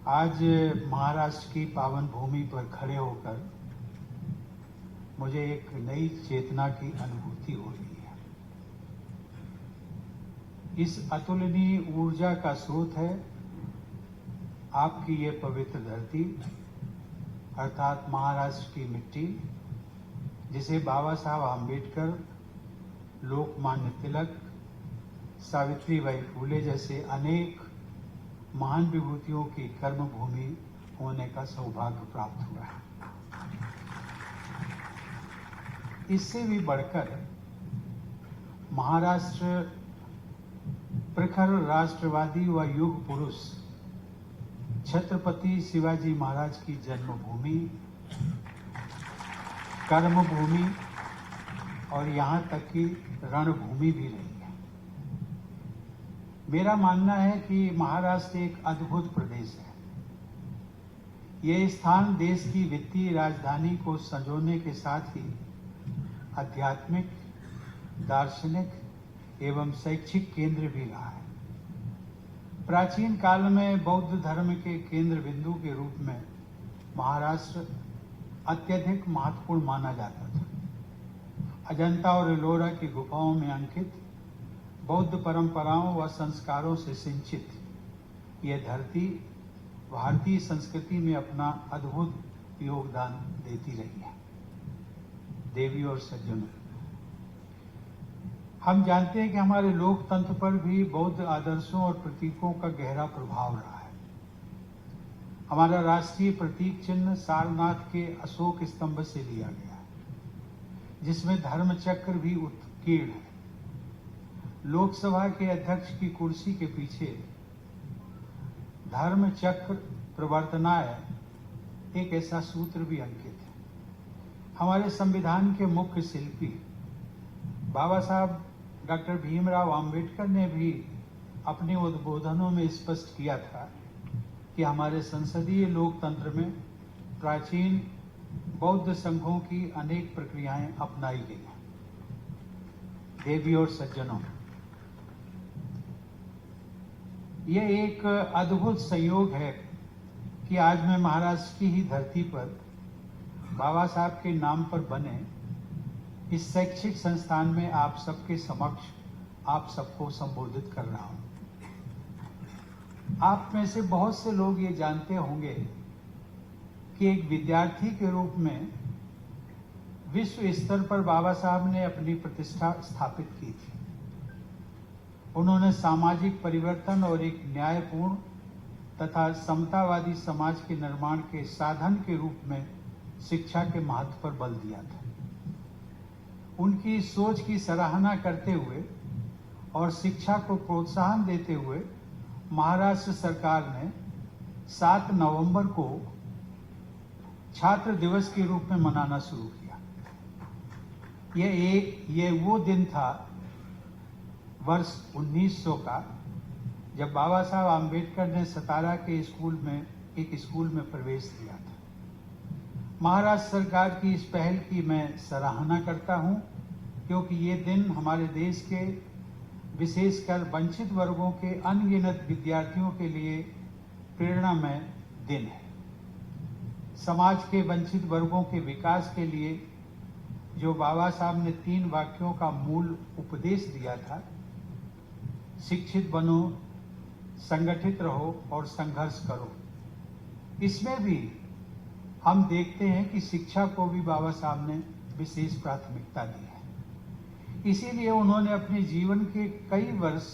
आज महाराष्ट्र की पावन भूमि पर खड़े होकर मुझे एक नई चेतना की अनुभूति हो रही है। इस अतुलनीय ऊर्जा का स्रोत है आपकी ये पवित्र धरती अर्थात महाराष्ट्र की मिट्टी, जिसे बाबा साहब आम्बेडकर, लोकमान्य तिलक, सावित्रीबाई फूले जैसे अनेक महान विभूतियों की कर्मभूमि होने का सौभाग्य प्राप्त हुआ है। इससे भी बढ़कर महाराष्ट्र प्रखर राष्ट्रवादी व युग पुरुष छत्रपति शिवाजी महाराज की जन्मभूमि, कर्मभूमि और यहाँ तक कि रणभूमि भी रही है। मेरा मानना है कि महाराष्ट्र एक अद्भुत प्रदेश है। ये स्थान देश की वित्तीय राजधानी को संजोने के साथ ही आध्यात्मिक, दार्शनिक एवं शैक्षिक केंद्र भी रहा है। प्राचीन काल में बौद्ध धर्म के केंद्र बिंदु के रूप में महाराष्ट्र अत्यधिक महत्वपूर्ण माना जाता था। अजंता और एलोरा की गुफाओं में अंकित बौद्ध परंपराओं व संस्कारों से सिंचित यह धरती भारतीय संस्कृति में अपना अद्भुत योगदान देती रही है। देवी और सज्जनों, हम जानते हैं कि हमारे लोकतंत्र पर भी बौद्ध आदर्शों और प्रतीकों का गहरा प्रभाव रहा है। हमारा राष्ट्रीय प्रतीक चिन्ह सारनाथ के अशोक स्तंभ से लिया गया है, जिसमें धर्म चक्र भी उत्कीर्ण है। लोकसभा के अध्यक्ष की कुर्सी के पीछे धर्म चक्र प्रवर्तनाय एक ऐसा सूत्र भी अंकित है। हमारे संविधान के मुख्य शिल्पी बाबा साहब डॉक्टर भीमराव अंबेडकर ने भी अपने उद्बोधनों में स्पष्ट किया था कि हमारे संसदीय लोकतंत्र में प्राचीन बौद्ध संघों की अनेक प्रक्रियाएं अपनाई गई हैं। देवी और सज्जनों, यह एक अद्भुत संयोग है कि आज मैं महाराष्ट्र की ही धरती पर बाबा साहब के नाम पर बने इस शैक्षिक संस्थान में आप सबके समक्ष आप सबको संबोधित कर रहा हूं। आप में से बहुत से लोग ये जानते होंगे कि एक विद्यार्थी के रूप में विश्व स्तर पर बाबा साहब ने अपनी प्रतिष्ठा स्थापित की थी। उन्होंने सामाजिक परिवर्तन और एक न्यायपूर्ण तथा समतावादी समाज के निर्माण के साधन के रूप में शिक्षा के महत्व पर बल दिया था। उनकी सोच की सराहना करते हुए और शिक्षा को प्रोत्साहन देते हुए महाराष्ट्र सरकार ने 7 नवंबर को छात्र दिवस के रूप में मनाना शुरू किया। ये वो दिन था वर्ष 1900 का, जब बाबा साहब आम्बेडकर ने सतारा के एक स्कूल में प्रवेश किया था। महाराष्ट्र सरकार की इस पहल की मैं सराहना करता हूं, क्योंकि ये दिन हमारे देश के विशेषकर वंचित वर्गों के अनगिनत विद्यार्थियों के लिए प्रेरणामय दिन है। समाज के वंचित वर्गों के विकास के लिए जो बाबा साहब ने 3 वाक्यों का मूल उपदेश दिया था, शिक्षित बनो, संगठित रहो और संघर्ष करो, इसमें भी हम देखते हैं कि शिक्षा को भी बाबा साहब ने विशेष प्राथमिकता दी है। इसीलिए उन्होंने अपने जीवन के कई वर्ष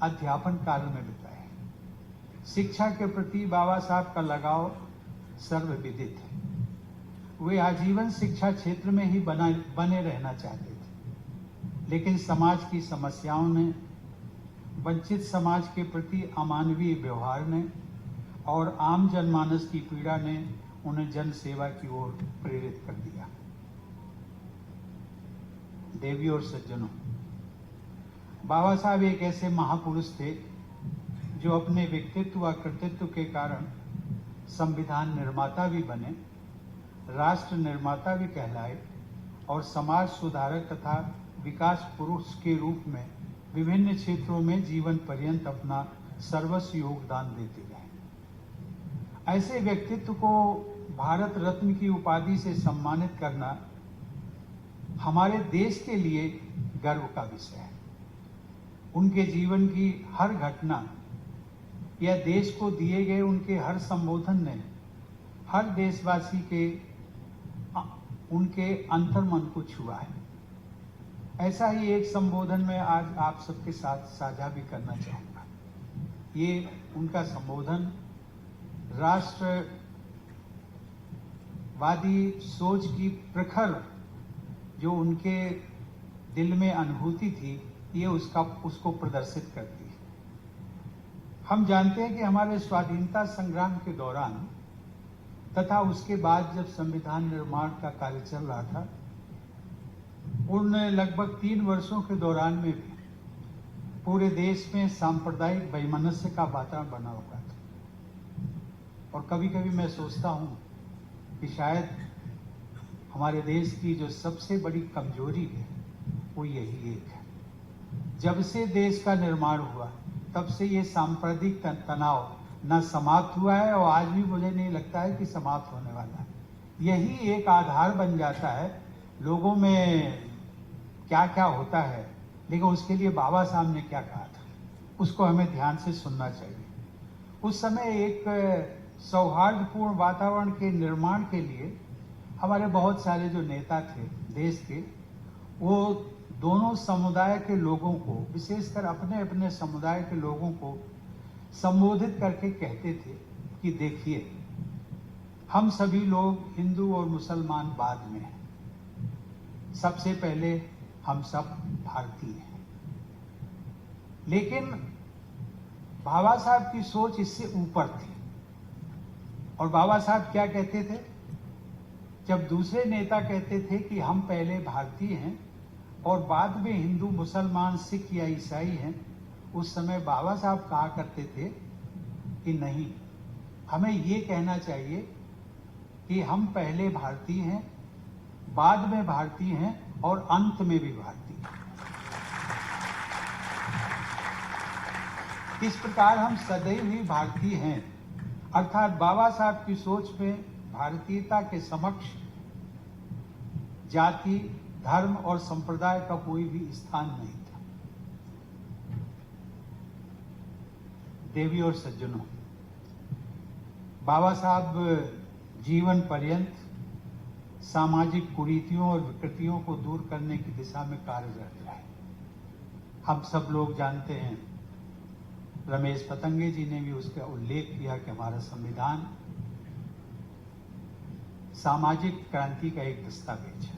अध्यापन कार्य में बिताए। शिक्षा के प्रति बाबा साहब का लगाव सर्वविदित है। वे आजीवन शिक्षा क्षेत्र में ही बने रहना चाहते थे, लेकिन समाज की समस्याओं ने, वंचित समाज के प्रति अमानवीय व्यवहार ने और आम जनमानस की पीड़ा ने उन्हें जन सेवा की ओर प्रेरित कर दिया। देवी और सज्जनों, बाबा साहब एक ऐसे महापुरुष थे जो अपने व्यक्तित्व व कृतित्व के कारण संविधान निर्माता भी बने, राष्ट्र निर्माता भी कहलाए और समाज सुधारक तथा विकास पुरुष के रूप में विभिन्न क्षेत्रों में जीवन पर्यंत अपना सर्वस्व योगदान देते रहे। ऐसे व्यक्तित्व को भारत रत्न की उपाधि से सम्मानित करना हमारे देश के लिए गर्व का विषय है। उनके जीवन की हर घटना या देश को दिए गए उनके हर संबोधन ने हर देशवासी के उनके अंतर्मन को छुआ है। ऐसा ही एक संबोधन मैं आज आप सबके साथ साझा भी करना चाहूँगा। ये उनका संबोधन राष्ट्रवादी सोच की प्रखर जो उनके दिल में अनुभूति थी, ये उसको प्रदर्शित करती है। हम जानते हैं कि हमारे स्वाधीनता संग्राम के दौरान तथा उसके बाद जब संविधान निर्माण का कार्य चल रहा था, उन लगभग 3 वर्षों के दौरान में भी पूरे देश में सांप्रदायिक वैमनस्य का वातावरण बना हुआ था। और कभी कभी मैं सोचता हूं कि शायद हमारे देश की जो सबसे बड़ी कमजोरी है वो यही एक है। जब से देश का निर्माण हुआ तब से ये सांप्रदायिक तनाव न समाप्त हुआ है और आज भी मुझे नहीं लगता है कि समाप्त होने वाला है। यही एक आधार बन जाता है लोगों में क्या क्या होता है, लेकिन उसके लिए बाबा साहब ने क्या कहा था उसको हमें ध्यान से सुनना चाहिए। उस समय एक सौहार्दपूर्ण वातावरण के निर्माण के लिए हमारे बहुत सारे जो नेता थे देश के, वो दोनों समुदाय के लोगों को, विशेषकर अपने अपने समुदाय के लोगों को संबोधित करके कहते थे कि देखिए, हम सभी लोग हिंदू और मुसलमान बाद में हैं, सबसे पहले हम सब भारतीय हैं। लेकिन बाबा साहब की सोच इससे ऊपर थी। और बाबा साहब क्या कहते थे? जब दूसरे नेता कहते थे कि हम पहले भारतीय हैं और बाद में हिंदू, मुसलमान, सिख या ईसाई हैं, उस समय बाबा साहब कहा करते थे कि नहीं, हमें ये कहना चाहिए कि हम पहले भारतीय हैं, बाद में भारतीय हैं और अंत में भी भारतीय हैं। इस प्रकार हम सदैव ही भारतीय हैं। अर्थात बाबा साहब की सोच में भारतीयता के समक्ष जाति, धर्म और संप्रदाय का कोई भी स्थान नहीं था। देवी और सज्जनों, बाबा साहब जीवन पर्यंत सामाजिक कुरीतियों और विकृतियों को दूर करने की दिशा में कार्यरत रहे। हम सब लोग जानते हैं, रमेश पतंगे जी ने भी उसका उल्लेख किया कि हमारा संविधान सामाजिक क्रांति का एक दस्तावेज है।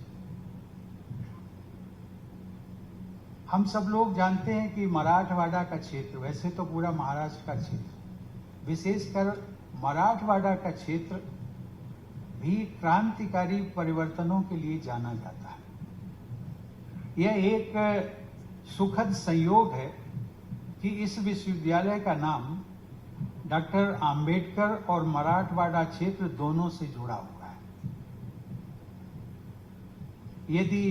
हम सब लोग जानते हैं कि मराठवाड़ा का क्षेत्र, वैसे तो पूरा महाराष्ट्र का क्षेत्र, विशेषकर मराठवाड़ा का क्षेत्र भी क्रांतिकारी परिवर्तनों के लिए जाना जाता है। यह एक सुखद संयोग है कि इस विश्वविद्यालय का नाम डॉक्टर आम्बेडकर और मराठवाड़ा क्षेत्र दोनों से जुड़ा हुआ है। यदि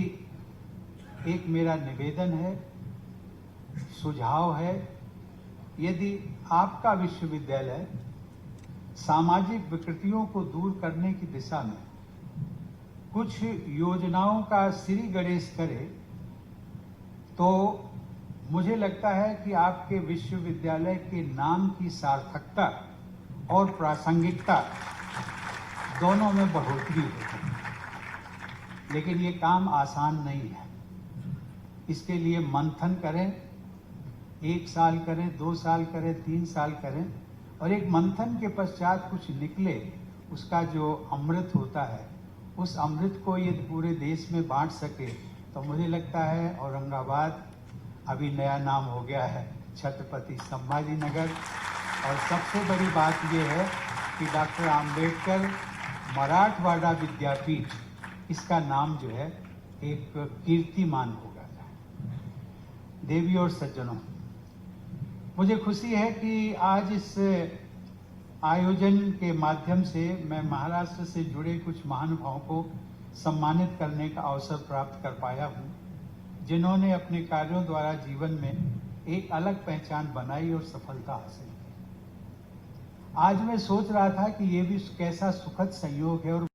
एक मेरा निवेदन है, सुझाव है, यदि आपका विश्वविद्यालय सामाजिक विकृतियों को दूर करने की दिशा में कुछ योजनाओं का श्री गणेश करे, तो मुझे लगता है कि आपके विश्वविद्यालय के नाम की सार्थकता और प्रासंगिकता दोनों में बढ़ोतरी होगी। लेकिन ये काम आसान नहीं है। इसके लिए मंथन करें, 1 साल करें, 2 साल करें, 3 साल करें, और एक मंथन के पश्चात कुछ निकले, उसका जो अमृत होता है, उस अमृत को ये पूरे देश में बांट सके, तो मुझे लगता है औरंगाबाद अभी नया नाम हो गया है छत्रपति संभाजी नगर। और सबसे बड़ी बात यह है कि डॉक्टर आम्बेडकर मराठवाड़ा विद्यापीठ, इसका नाम जो है एक कीर्तिमान होगा। देवी और सज्जनों, मुझे खुशी है कि आज इस आयोजन के माध्यम से मैं महाराष्ट्र से जुड़े कुछ महानुभावों को सम्मानित करने का अवसर प्राप्त कर पाया हूँ, जिन्होंने अपने कार्यों द्वारा जीवन में एक अलग पहचान बनाई और सफलता हासिल की। आज मैं सोच रहा था कि ये भी कैसा सुखद संयोग है और